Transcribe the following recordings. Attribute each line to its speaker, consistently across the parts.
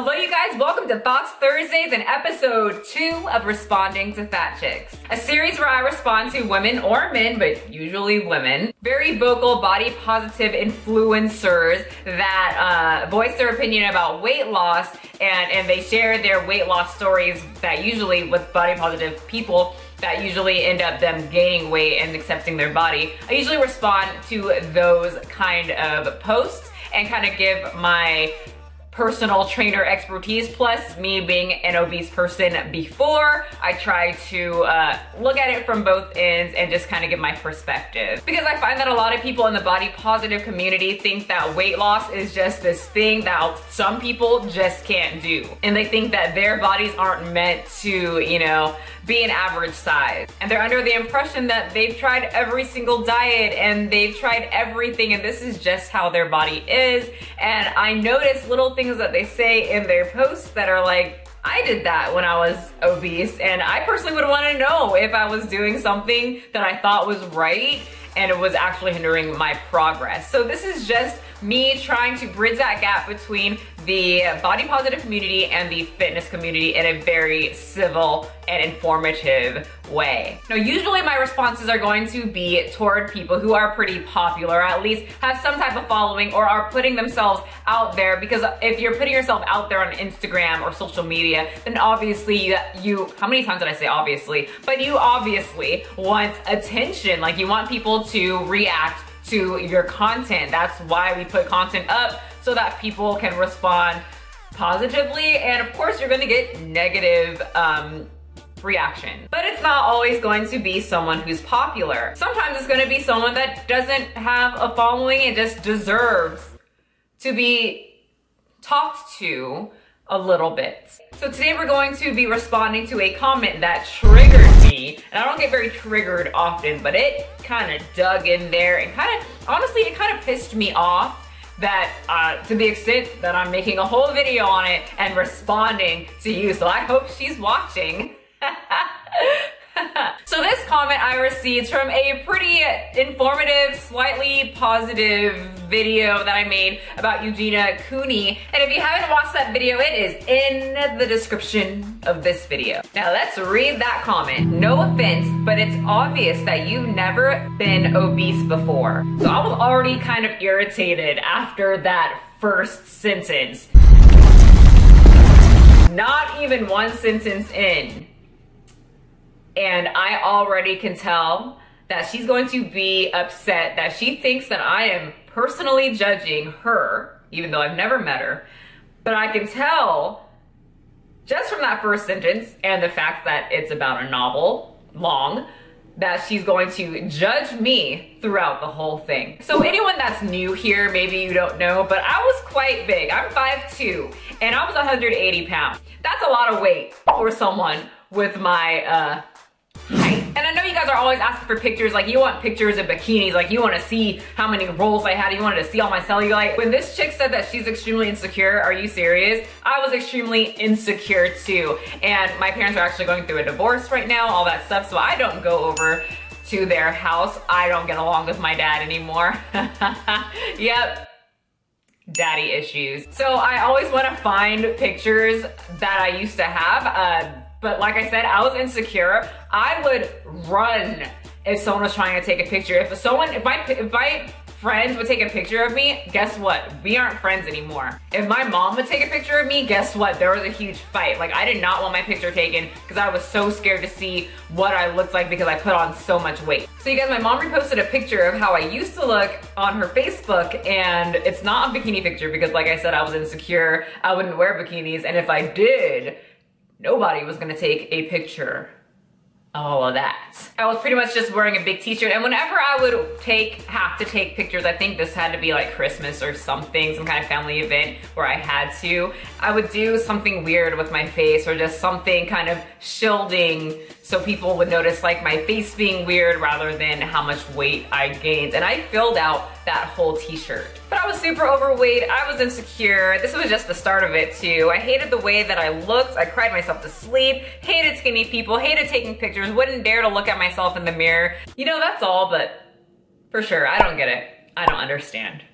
Speaker 1: Hello you guys, welcome to Thoughts Thursdays and episode 2 of Responding to Fat Chicks. A series where I respond to women or men, but usually women, very vocal body positive influencers that voice their opinion about weight loss and they share their weight loss stories that usually with body positive people that usually end up them gaining weight and accepting their body. I usually respond to those kind of posts and kind of give my personal trainer expertise, plus me being an obese person before, I try to look at it from both ends and just kind of give my perspective. Because I find that a lot of people in the body positive community think that weight loss is just this thing that some people just can't do. And they think that their bodies aren't meant to, you know, be an average size. And they're under the impression that they've tried every single diet and they've tried everything and this is just how their body is. And I notice little things that they say in their posts that are like, I did that when I was obese and I personally would want to know if I was doing something that I thought was right and it was actually hindering my progress. So this is just me trying to bridge that gap between the body positive community and the fitness community in a very civil and informative way. Now, usually my responses are going to be toward people who are pretty popular, at least have some type of following or are putting themselves out there, because if you're putting yourself out there on Instagram or social media, then obviously you how many times did I say obviously? But you obviously want attention, like you want people to react to your content. That's why we put content up, so that people can respond positively, and of course you're gonna get negative reaction. But it's not always going to be someone who's popular. Sometimes it's gonna be someone that doesn't have a following and just deserves to be talked to a little bit. So today we're going to be responding to a comment that triggered me, and I don't get very triggered often, but it kind of dug in there and honestly, it kind of pissed me off that to the extent that I'm making a whole video on it and responding to you. So I hope she's watching. So this comment I received from a pretty informative, slightly positive video that I made about Eugenia. And if you haven't watched that video, it is in the description of this video. Now let's read that comment. No offense, but it's obvious that you've never been obese before. So I was already kind of irritated after that first sentence. Not even one sentence in, and I already can tell that she's going to be upset, that she thinks that I am personally judging her, even though I've never met her. But I can tell just from that first sentence and the fact that it's about a novel long, that she's going to judge me throughout the whole thing. So anyone that's new here, maybe you don't know, but I was quite big. I'm 5'2", and I was 180 pounds. That's a lot of weight for someone with my height. And I know you guys are always asking for pictures, like you want pictures of bikinis, like you want to see how many rolls I had, you wanted to see all my cellulite. When this chick said that she's extremely insecure, are you serious? I was extremely insecure too. And my parents are actually going through a divorce right now, all that stuff, so I don't go over to their house. I don't get along with my dad anymore. Yep. Daddy issues. So I always want to find pictures that I used to have, but like I said, I was insecure. I would run if someone was trying to take a picture. If my friends would take a picture of me, guess what? We aren't friends anymore. If my mom would take a picture of me, guess what? There was a huge fight. Like, I did not want my picture taken because I was so scared to see what I looked like because I put on so much weight. So you guys, my mom reposted a picture of how I used to look on her Facebook, and it's not a bikini picture because like I said, I was insecure. I wouldn't wear bikinis, and if I did, nobody was gonna take a picture of all of that. I was pretty much just wearing a big t-shirt, and whenever I would have to take pictures, I think this had to be like Christmas or something, some kind of family event where I had to, I would do something weird with my face or just something kind of shielding so people would notice like my face being weird rather than how much weight I gained. And I filled out that whole t-shirt. But I was super overweight, I was insecure. This was just the start of it too. I hated the way that I looked. I cried myself to sleep, hated skinny people, hated taking pictures, wouldn't dare to look at myself in the mirror. You know, that's all, but for sure, I don't get it. I don't understand.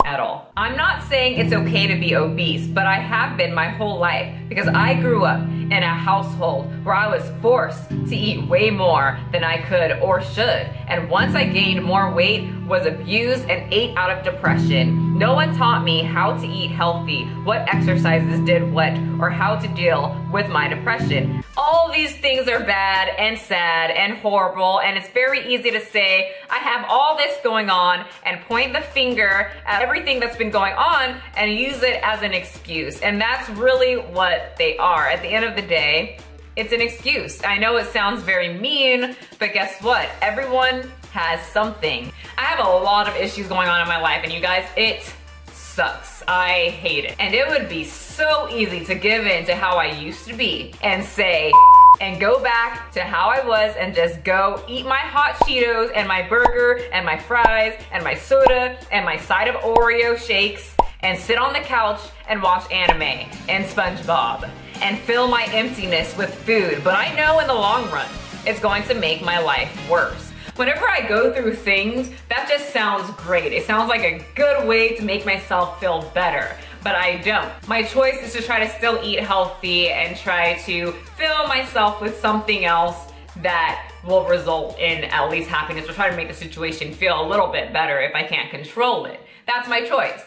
Speaker 1: at all. I'm not saying it's okay to be obese, but I have been my whole life because I grew up in a household where I was forced to eat way more than I could or should. And once I gained more weight, was abused and ate out of depression. No one taught me how to eat healthy, what exercises did what, or how to deal with my depression. All these things are bad and sad and horrible, and it's very easy to say, I have all this going on, and point the finger at everything that's been going on and use it as an excuse. And that's really what they are. At the end of the day, it's an excuse. I know it sounds very mean, but guess what? Everyone has something. I have a lot of issues going on in my life, and you guys, it sucks. I hate it. And it would be so easy to give in to how I used to be and say, and go back to how I was and just go eat my hot Cheetos and my burger and my fries and my soda and my side of Oreo shakes and sit on the couch and watch anime and SpongeBob and fill my emptiness with food. But I know in the long run, it's going to make my life worse. Whenever I go through things, that just sounds great. It sounds like a good way to make myself feel better, but I don't. My choice is to try to still eat healthy and try to fill myself with something else that will result in at least happiness, or try to make the situation feel a little bit better if I can't control it. That's my choice.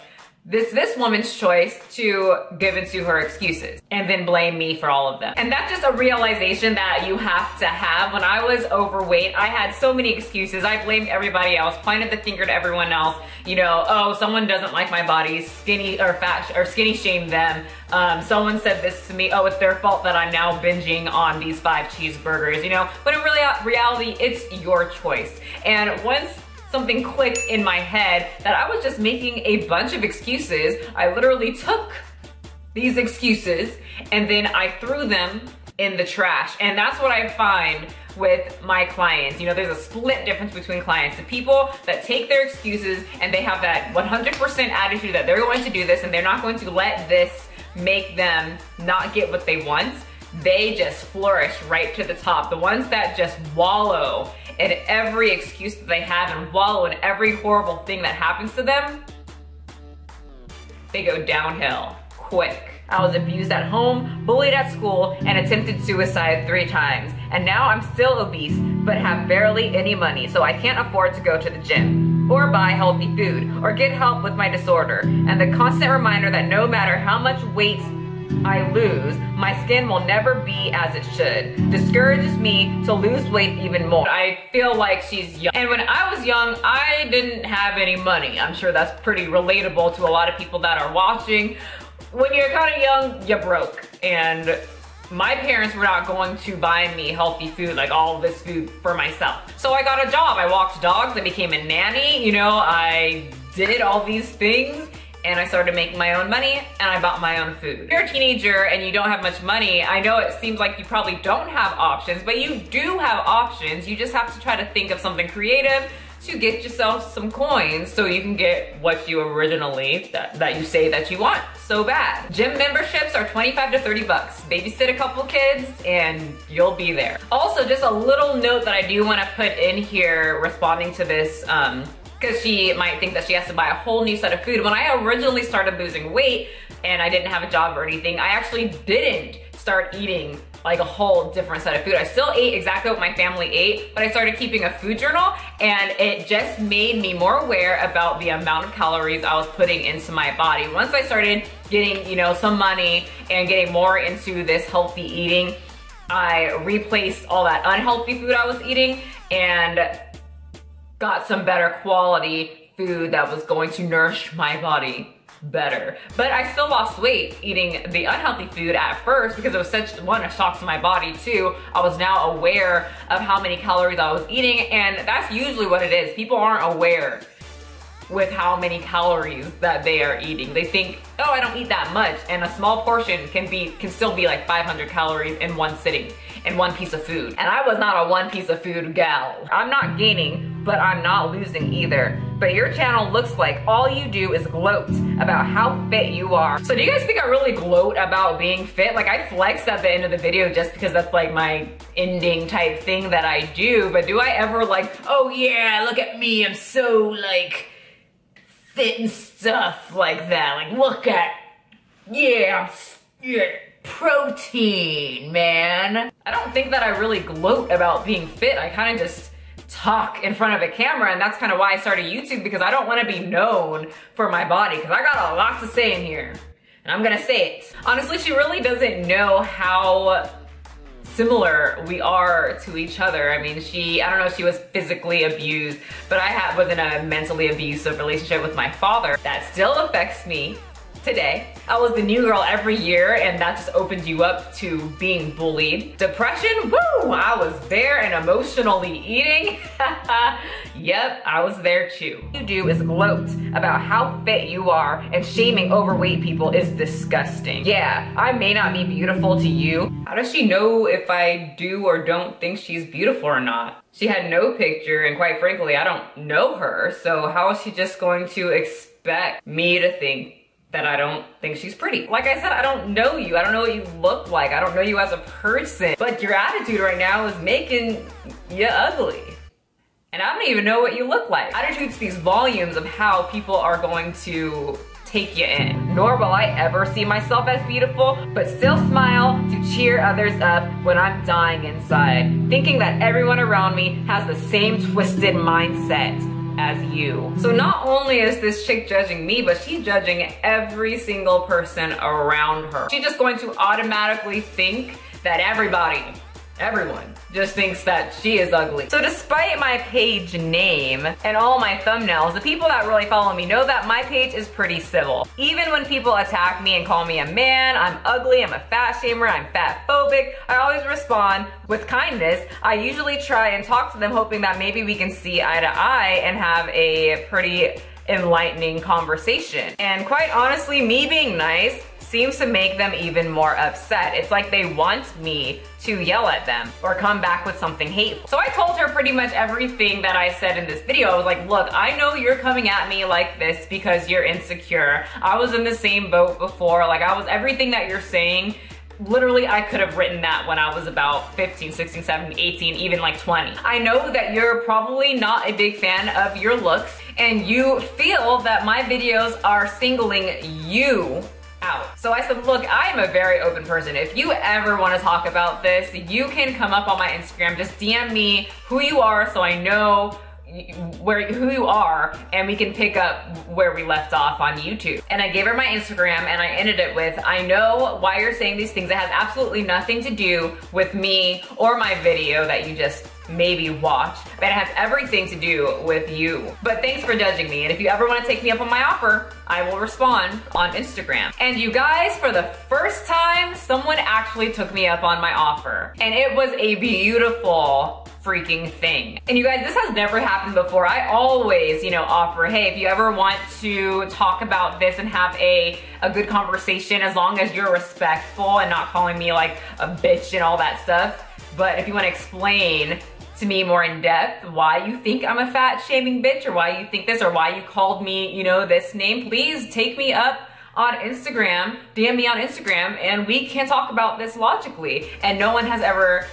Speaker 1: This woman's choice to give into her excuses and then blame me for all of them. And that's just a realization that you have to have. When I was overweight, I had so many excuses. I blamed everybody else, pointed the finger to everyone else. You know, oh, someone doesn't like my body, skinny or fat, or skinny shame them. Someone said this to me, oh, it's their fault that I'm now binging on these 5 cheeseburgers, you know? But in reality, it's your choice. And once something clicked in my head that I was just making a bunch of excuses, I literally took these excuses and then I threw them in the trash. And that's what I find with my clients. You know, there's a split difference between clients. The people that take their excuses and they have that 100% attitude that they're going to do this and they're not going to let this make them not get what they want, they just flourish right to the top. The ones that just wallow in every excuse that they have and wallow in every horrible thing that happens to them, they go downhill quick. I was abused at home, bullied at school, and attempted suicide 3 times. And now I'm still obese, but have barely any money, so I can't afford to go to the gym, or buy healthy food, or get help with my disorder. And the constant reminder that no matter how much weight I lose, my skin will never be as it should, discourages me to lose weight even more. I feel like she's young. And when I was young, I didn't have any money. I'm sure that's pretty relatable to a lot of people that are watching. When you're kind of young, you're broke. And my parents were not going to buy me healthy food, like all of this food for myself. So I got a job. I walked dogs, I became a nanny, you know, I did all these things. And I started making my own money and I bought my own food. If you're a teenager and you don't have much money, I know it seems like you probably don't have options, but you do have options. You just have to try to think of something creative to get yourself some coins so you can get what you originally, that you say that you want so bad. Gym memberships are 25 to 30 bucks. Babysit a couple kids and you'll be there. Also, just a little note that I do want to put in here responding to this, because she might think that she has to buy a whole new set of food. When I originally started losing weight and I didn't have a job or anything, I actually didn't start eating like a whole different set of food. I still ate exactly what my family ate, but I started keeping a food journal and it just made me more aware about the amount of calories I was putting into my body. Once I started getting, you know, some money and getting more into this healthy eating, I replaced all that unhealthy food I was eating and got some better quality food that was going to nourish my body better. But I still lost weight eating the unhealthy food at first because it was such, one, a shock to my body, 2, I was now aware of how many calories I was eating, and that's usually what it is. People aren't aware with how many calories that they are eating. They think, oh, I don't eat that much, and a small portion can still be like 500 calories in one sitting, in one piece of food. And I was not a one piece of food gal. I'm not gaining, but I'm not losing either. But your channel looks like all you do is gloat about how fit you are. So do you guys think I really gloat about being fit? Like, I flex at the end of the video just because that's like my ending type thing that I do, but do I ever like, oh yeah, look at me, I'm so like fit and stuff like that. Like, look at, yeah, protein, man. I don't think that I really gloat about being fit. I kind of just talk in front of a camera, and that's kind of why I started YouTube, because I don't want to be known for my body, because I got a lot to say in here, and I'm gonna say it. Honestly, she really doesn't know how similar we are to each other. I mean, I don't know if she was physically abused, but I was in a mentally abusive relationship with my father. That still affects me today. I was the new girl every year, and that just opened you up to being bullied. Depression, woo, I was there, and emotionally eating. Yep, I was there too. What you do is gloat about how fit you are, and shaming overweight people is disgusting. Yeah, I may not be beautiful to you. How does she know if I do or don't think she's beautiful or not? She had no picture, and quite frankly, I don't know her, so how is she just going to expect me to think that I don't think she's pretty? Like I said, I don't know you. I don't know what you look like. I don't know you as a person. But your attitude right now is making you ugly. And I don't even know what you look like. Attitude speaks volumes of how people are going to take you in. Nor will I ever see myself as beautiful, but still smile to cheer others up when I'm dying inside, thinking that everyone around me has the same twisted mindset as you. So not only is this chick judging me, but she's judging every single person around her. She's just going to automatically think that everyone just thinks that she is ugly. So despite my page name and all my thumbnails, the people that really follow me know that my page is pretty civil. Even when people attack me and call me a man, I'm ugly, I'm a fat shamer, I'm fat phobic, I always respond with kindness. I usually try and talk to them, hoping that maybe we can see eye to eye and have a pretty enlightening conversation. And quite honestly, me being nice seems to make them even more upset. It's like they want me to yell at them or come back with something hateful. So I told her pretty much everything that I said in this video. I was like, look, I know you're coming at me like this because you're insecure. I was in the same boat before. Like, everything that you're saying, literally, I could have written that when I was about 15, 16, 17, 18, even like 20. I know that you're probably not a big fan of your looks, and you feel that my videos are singling you out. So I said, look, I am a very open person. If you ever want to talk about this, you can come up on my Instagram, just DM me who you are so I know who you are, and we can pick up where we left off on YouTube. And I gave her my Instagram, and I ended it with, I know why you're saying these things. It has absolutely nothing to do with me or my video that you just maybe watched, but it has everything to do with you. But thanks for judging me, and if you ever want to take me up on my offer, I will respond on Instagram. And you guys, for the first time, someone actually took me up on my offer, and it was a beautiful freaking thing. And you guys, this has never happened before. I always, offer, hey, if you ever want to talk about this and have a good conversation, as long as you're respectful and not calling me like a bitch and all that stuff. But if you want to explain to me more in depth why you think I'm a fat shaming bitch, or why you think this, or why you called me, this name, please take me up on Instagram, DM me on Instagram, and we can talk about this logically. And no one has ever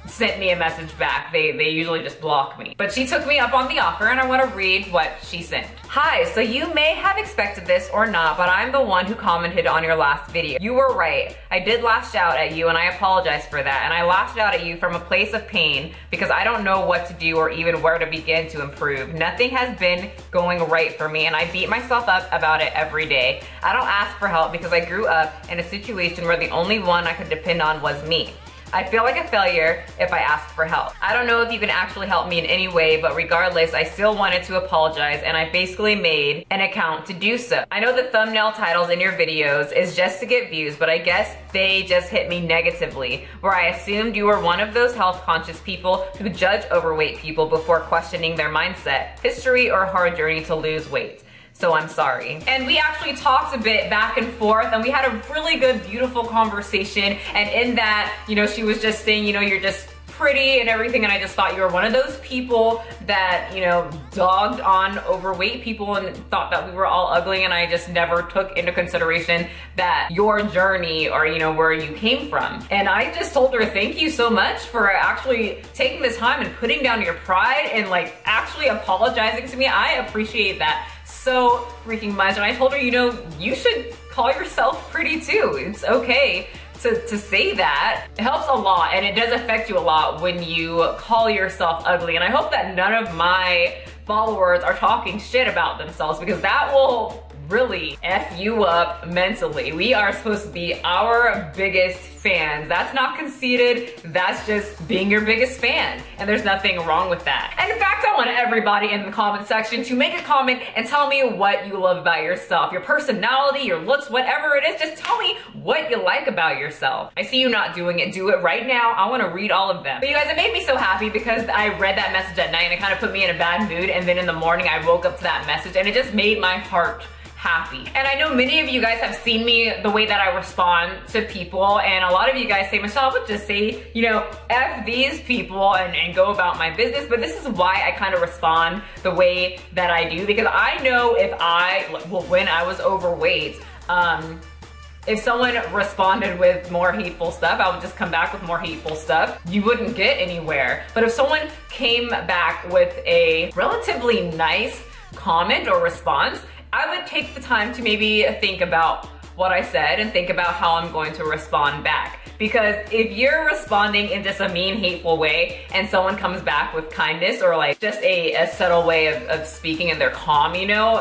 Speaker 1: sent me a message back. They usually just block me. But she took me up on the offer, and I want to read what she sent. Hi, so you may have expected this or not, but I'm the one who commented on your last video. You were right. I did lash out at you, and I apologize for that. And I lashed out at you from a place of pain because I don't know what to do or even where to begin to improve. Nothing has been going right for me, and I beat myself up about it every day. I don't ask for help because I grew up in a situation where the only one I could depend on was me. I feel like a failure if I ask for help. I don't know if you can actually help me in any way, but regardless, I still wanted to apologize, and I basically made an account to do so. I know the thumbnail titles in your videos is just to get views, but I guess they just hit me negatively, where I assumed you were one of those health-conscious people who judge overweight people before questioning their mindset, history, or hard journey to lose weight. So I'm sorry. And we actually talked a bit back and forth, and we had a really good, beautiful conversation. And in that, she was just saying, you're just pretty and everything, and I just thought you were one of those people that, dogged on overweight people and thought that we were all ugly, and I just never took into consideration that your journey or, where you came from. And I just told her, thank you so much for actually taking the time and putting down your pride and like actually apologizing to me. I appreciate that so freaking much. And I told her, you know, you should call yourself pretty too. It's okay to say that. It helps a lot, and it does affect you a lot when you call yourself ugly. And I hope that none of my followers are talking shit about themselves, because that will really F you up mentally. We are supposed to be our biggest fans. That's not conceited, that's just being your biggest fan. And there's nothing wrong with that. And in fact, I want everybody in the comment section to make a comment and tell me what you love about yourself. Your personality, your looks, whatever it is, just tell me what you like about yourself. I see you not doing it, do it right now. I wanna read all of them. But you guys, it made me so happy because I read that message at night and it kind of put me in a bad mood, and then in the morning I woke up to that message and it just made my heart happy. And I know many of you guys have seen me, the way that I respond to people, and a lot of you guys say, Michelle, I would just say, you know, F these people and go about my business. But this is why I kind of respond the way that I do, because I know if when I was overweight, if someone responded with more hateful stuff, I would just come back with more hateful stuff. You wouldn't get anywhere. But if someone came back with a relatively nice comment or response, I would take the time to maybe think about what I said and think about how I'm going to respond back. Because if you're responding in just a mean, hateful way and someone comes back with kindness or like just a subtle way of speaking and they're calm, you know,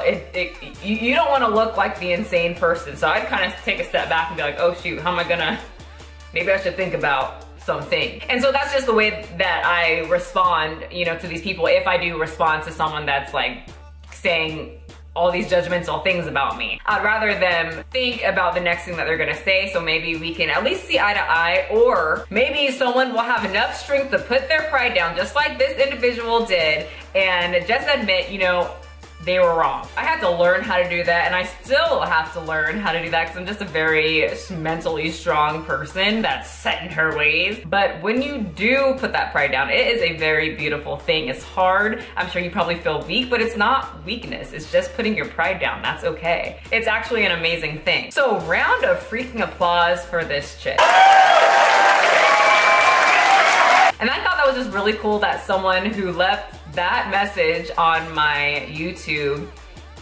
Speaker 1: you don't want to look like the insane person. So I'd kind of take a step back and be like, oh shoot, how am I gonna, maybe I should think about something. And so that's just the way that I respond, you know, to these people. If I do respond to someone that's like saying all these judgmental things about me, I'd rather them think about the next thing that they're gonna say, so maybe we can at least see eye to eye, or maybe someone will have enough strength to put their pride down, just like this individual did, and just admit, you know, they were wrong. I had to learn how to do that, and I still have to learn how to do that because I'm just a very mentally strong person that's set in her ways. But when you do put that pride down, it is a very beautiful thing. It's hard. I'm sure you probably feel weak, but it's not weakness. It's just putting your pride down. That's okay. It's actually an amazing thing. So round of freaking applause for this chick. And I thought that was just really cool that someone who left that message on my YouTube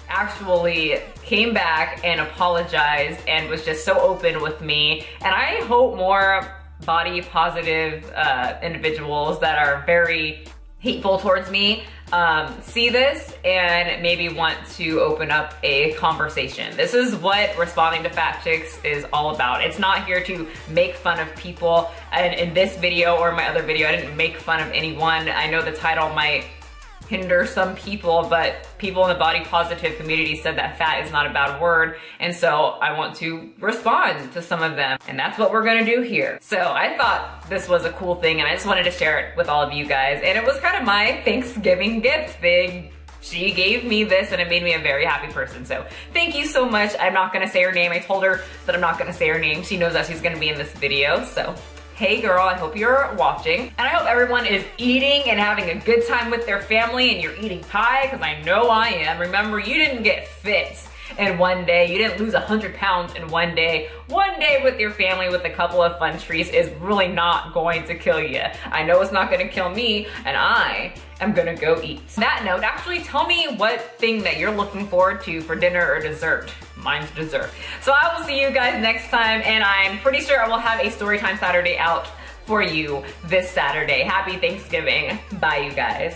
Speaker 1: actually came back and apologized and was just so open with me. And I hope more body positive individuals that are very hateful towards me see this and maybe want to open up a conversation. This is what responding to Fat Chicks is all about. It's not here to make fun of people. And in this video or my other video, I didn't make fun of anyone. I know the title might hinder some people, but people in the body positive community said that fat is not a bad word, and so I want to respond to some of them, and that's what we're gonna do here. So I thought this was a cool thing, and I just wanted to share it with all of you guys, and it was kind of my Thanksgiving gift thing. She gave me this and it made me a very happy person, so thank you so much. I'm not gonna say her name. I told her that I'm not gonna say her name. She knows that she's gonna be in this video, so hey girl, I hope you're watching. And I hope everyone is eating and having a good time with their family, and you're eating pie, because I know I am. Remember, you didn't get fit in one day. You didn't lose 100 pounds in one day. One day with your family with a couple of fun treats is really not going to kill you. I know it's not gonna kill me, and I am gonna go eat. On that note, actually tell me what thing that you're looking forward to for dinner or dessert. Mine's dessert. So I will see you guys next time, and I'm pretty sure I will have a Storytime Saturday out for you this Saturday. Happy Thanksgiving. Bye, you guys.